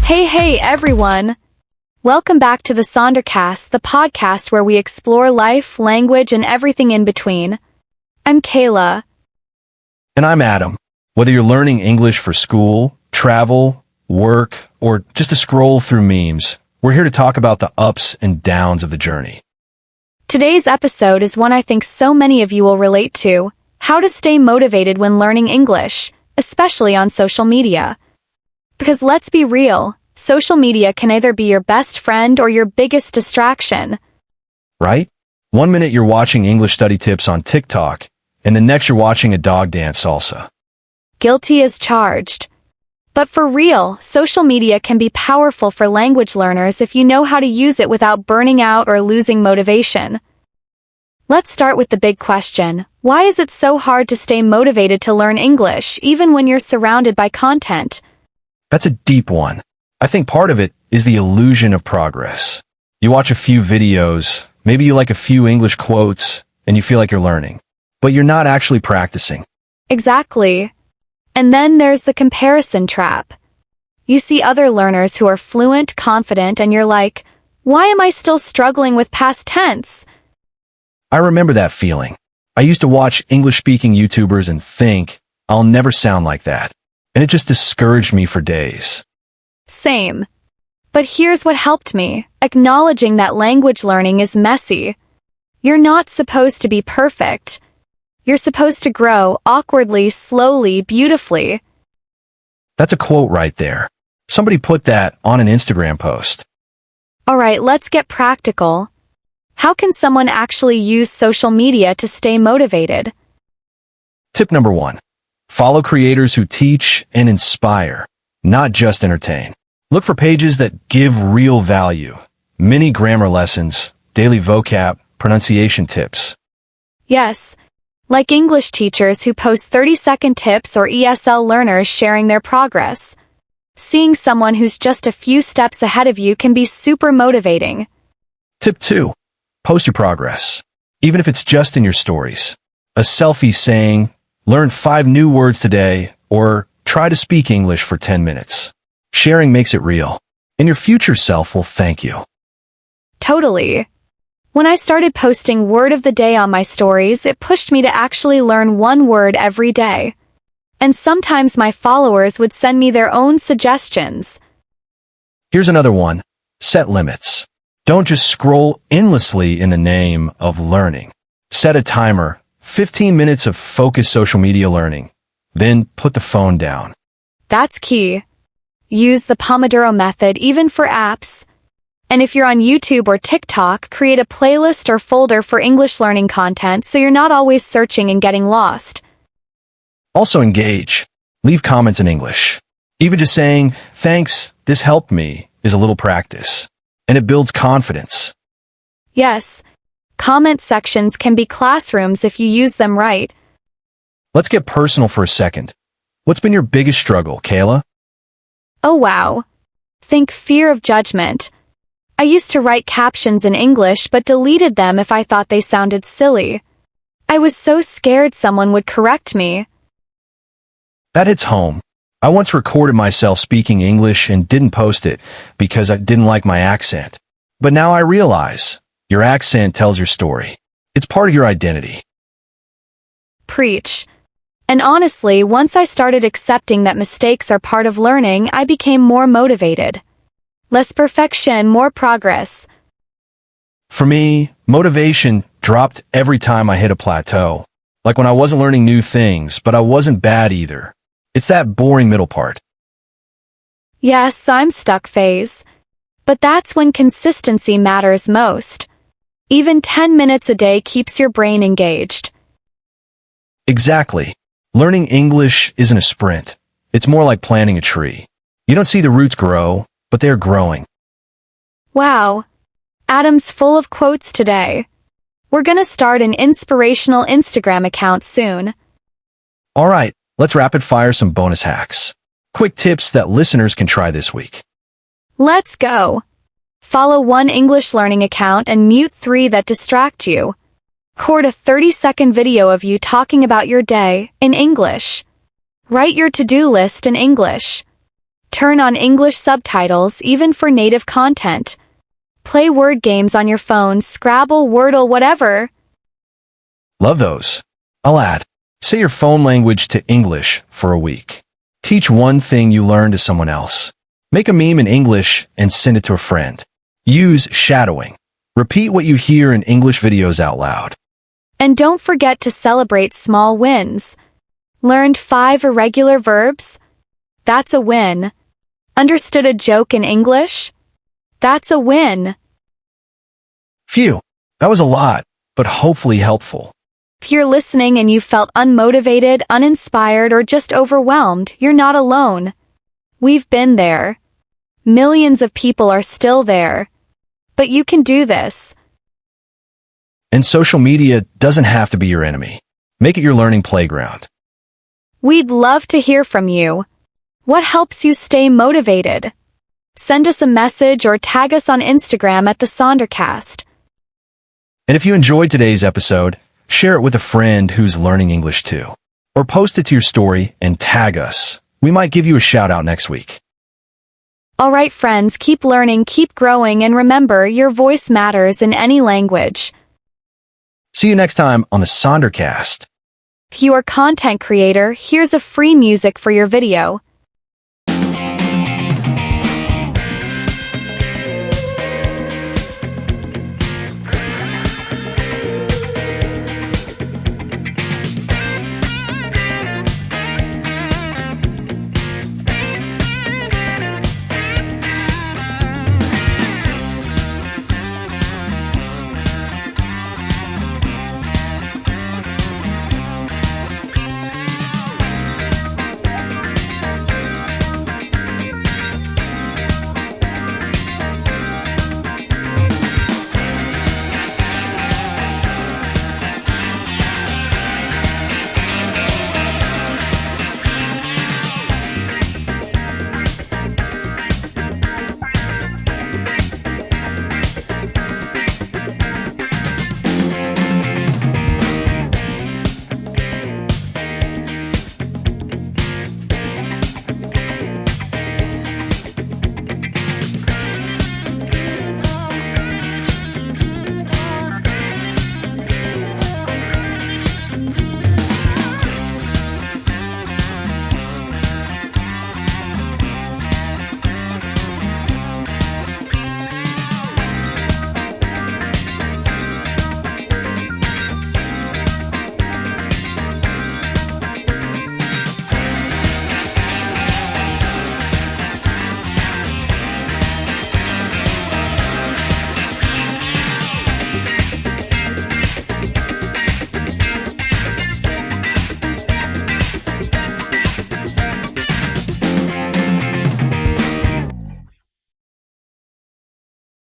Hey everyone! Welcome back to the Sonder Cast, the podcast where we explore life, language, and everything in between. I'm Kayla. And I'm Adam. Whether you're learning English for school, travel, work, or just to scroll through memes, we're here to talk about the ups and downs of the journey. Today's episode is one I think so many of you will relate to: how to stay motivated when learning English, especially on social media. Because let's be real, social media can either be your best friend or your biggest distraction. Right? 1 minute you're watching English study tips on TikTok, and the next you're watching a dog dance salsa. Guilty as charged. But for real, social media can be powerful for language learners if you know how to use it without burning out or losing motivation. Let's start with the big question: why is it so hard to stay motivated to learn English, even when you're surrounded by content? That's a deep one. I think part of it is the illusion of progress. You watch a few videos, maybe you like a few English quotes, and you feel like you're learning. But you're not actually practicing. Exactly. And then there's the comparison trap. You see other learners who are fluent, confident, and you're like, why am I still struggling with past tense? I remember that feeling. I used to watch English-speaking YouTubers and think, I'll never sound like that. And it just discouraged me for days. Same. But here's what helped me: acknowledging that language learning is messy. You're not supposed to be perfect. You're supposed to grow awkwardly, slowly, beautifully. That's a quote right there. Somebody put that on an Instagram post. Alright, let's get practical. How can someone actually use social media to stay motivated? Tip number 1. Follow creators who teach and inspire, not just entertain. Look for pages that give real value. Mini grammar lessons, daily vocab, pronunciation tips. Yes, like English teachers who post 30-second tips or ESL learners sharing their progress. Seeing someone who's just a few steps ahead of you can be super motivating. Tip 2. Post your progress, even if it's just in your stories. A selfie saying, learn 5 new words today, or try to speak English for 10 minutes. Sharing makes it real, and your future self will thank you. Totally. When I started posting word of the day on my stories, it pushed me to actually learn 1 word every day. And sometimes my followers would send me their own suggestions. Here's another one. Set limits. Don't just scroll endlessly in the name of learning. Set a timer. 15 minutes of focused social media learning. Then put the phone down. That's key. Use the Pomodoro method even for apps. And if you're on YouTube or TikTok, create a playlist or folder for English learning content so you're not always searching and getting lost. Also engage. Leave comments in English. Even just saying, thanks, this helped me, is a little practice. And it builds confidence. Yes. Comment sections can be classrooms if you use them right. Let's get personal for a second. What's been your biggest struggle, Kayla? Oh wow. Think fear of judgment. I used to write captions in English but deleted them if I thought they sounded silly. I was so scared someone would correct me. That hits home. I once recorded myself speaking English and didn't post it because I didn't like my accent. But now I realize your accent tells your story. It's part of your identity. Preach. And honestly, once I started accepting that mistakes are part of learning, I became more motivated. Less perfection, more progress. For me, motivation dropped every time I hit a plateau. Like when I wasn't learning new things, but I wasn't bad either. It's that boring middle part. Yes, I'm stuck phase. But that's when consistency matters most. Even 10 minutes a day keeps your brain engaged. Exactly. Learning English isn't a sprint. It's more like planting a tree. You don't see the roots grow, but they're growing. Wow. Adam's full of quotes today. We're gonna start an inspirational Instagram account soon. All right, let's rapid fire some bonus hacks. Quick tips that listeners can try this week. Let's go. Follow 1 English learning account and mute 3 that distract you. Record a 30-second video of you talking about your day in English. Write your to-do list in English. Turn on English subtitles even for native content. Play word games on your phone, Scrabble, Wordle, whatever. Love those. I'll add, say your phone language to English for a week. Teach one thing you learned to someone else. Make a meme in English and send it to a friend. Use shadowing. Repeat what you hear in English videos out loud. And don't forget to celebrate small wins. Learned 5 irregular verbs? That's a win. Understood a joke in English? That's a win. Phew, that was a lot, but hopefully helpful. If you're listening and you felt unmotivated, uninspired, or just overwhelmed, you're not alone. We've been there. Millions of people are still there. But you can do this. And social media doesn't have to be your enemy. Make it your learning playground. We'd love to hear from you. What helps you stay motivated? Send us a message or tag us on Instagram at the Sonder Cast. And if you enjoyed today's episode, share it with a friend who's learning English too. Or post it to your story and tag us. We might give you a shout out next week. All right, friends, keep learning, keep growing, and remember, your voice matters in any language. See you next time on the Sonder Cast. If you are a content creator, here's a free music for your video.